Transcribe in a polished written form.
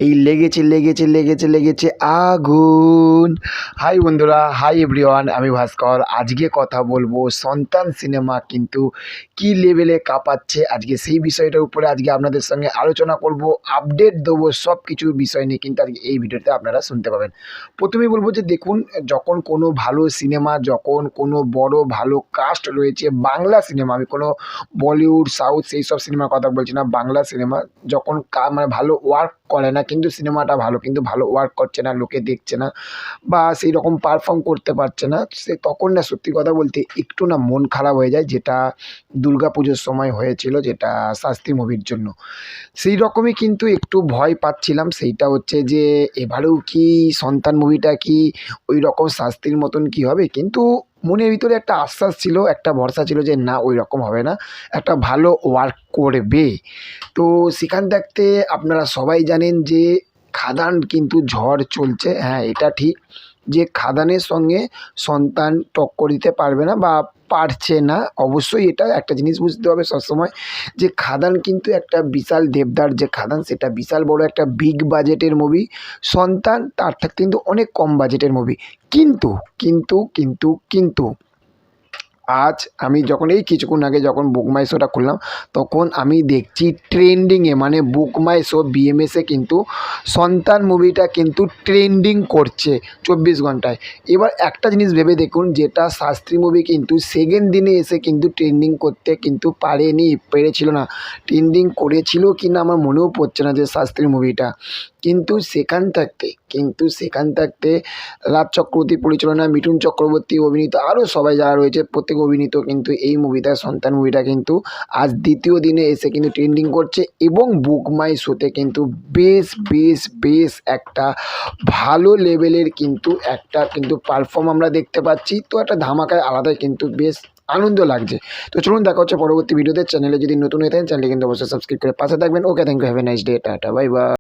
এই লেগেছে লেগেছে লেগেছে লেগেছে আগুন। হাই বন্ধুরা, হাই এভরিওয়ান, আমি ভাস্কর। আজকে কথা বলবো সন্তান সিনেমা কিন্তু কি লেভেলে কাঁপাচ্ছে, আজকে সেই বিষয়টার উপরে আজকে আপনাদের সঙ্গে আলোচনা করব, আপডেট দেবো সব কিছু বিষয় নিয়ে কিন্তু আজকে এই ভিডিওতে আপনারা শুনতে পাবেন। প্রথমেই বলবো যে দেখুন, যখন কোনো ভালো সিনেমা, যখন কোনো বড় ভালো কাস্ট রয়েছে, বাংলা সিনেমা, আমি কোনো বলিউড সাউথ সেই সব সিনেমার কথা বলছি না, বাংলা সিনেমা যখন মানে ভালো ওয়ার্ক করে না, কিন্তু সিনেমাটা ভালো, কিন্তু ভালো ওয়ার্ক করছে না, লোকে দেখছে না বা সেই রকম পারফর্ম করতে পারছে না, সে তখন না সত্যি কথা বলতে একটু না মন খারাপ হয়ে যায়, যেটা দুর্গা পুজোর সময় হয়েছিল, যেটা শাস্তি মুভির জন্য। সেই রকমই কিন্তু একটু ভয় পাচ্ছিলাম, সেইটা হচ্ছে যে এবারেও কি সন্তান মুভিটা কি ওই রকম শাস্তির মতন কি হবে, কিন্তু মনের ভিতরে একটা আশ্বাস ছিল, একটা ভরসা ছিল যে না ওই রকম হবে না, একটা ভালো ওয়ার্ক করবে। তো সেখান থাকতে আপনারা সবাই জানেন যে খাদান কিন্তু ঝড় চলছে, হ্যাঁ এটা ঠিক যে খাদানের সঙ্গে সন্তান টক্কর দিতে পারবে না বা পারছে না। অবশ্যই এটা একটা জিনিস বুঝতে হবে সবসময়, যে খাদান কিন্তু একটা বিশাল দেবদার যে খাদান, সেটা বিশাল বড় একটা বিগ বাজেটের মুভি। সন্তান তার থেকে কিন্তু অনেক কম বাজেটের মুভি। কিন্তু কিন্তু কিন্তু কিন্তু আজ আমি যখন এই কিছুক্ষণ আগে যখন বুক মাই শোটা খুললাম, তখন আমি দেখছি ট্রেন্ডিংয়ে, মানে বুক মাই শো বিএমএসে কিন্তু সন্তান মুভিটা কিন্তু ট্রেন্ডিং করছে 24 ঘন্টায়। এবার একটা জিনিস ভেবে দেখুন, যেটা শাস্ত্রী মুভি কিন্তু সেকেন্ড দিনে এসে কিন্তু ট্রেন্ডিং করতে কিন্তু পেরেছিল না। ট্রেন্ডিং করেছিল কি না আমার মনেও পড়ছে না, যে শাস্ত্রী মুভিটা কিন্তু সেখান থাকতে রাজ চক্রবর্তী পরিচালনা, মিঠুন চক্রবর্তী অভিনীত, আরও সবাই যারা রয়েছে প্রত্যেক অভিনীত কিন্তু এই মুভিটা, সন্তান মুভিটা কিন্তু আজ দ্বিতীয় দিনে এসে কিন্তু ট্রেন্ডিং করছে এবং বুক মাই শোতে কিন্তু বেশ বেশ বেশ একটা ভালো লেভেলের কিন্তু পারফর্ম আমরা দেখতে পাচ্ছি। তো একটা ধামাকায় আলাদাই কিন্তু বেশ আনন্দ লাগছে। তো চলুন দেখা হচ্ছে পরবর্তী ভিডিওতে। চ্যানেলে যদি নতুন হয়ে থাকেন চ্যানেলে কিন্তু অবশ্যই সাবস্ক্রাইব করে পাশে থাকবেন। Okay, thank you, have a nice day, tata, bye by.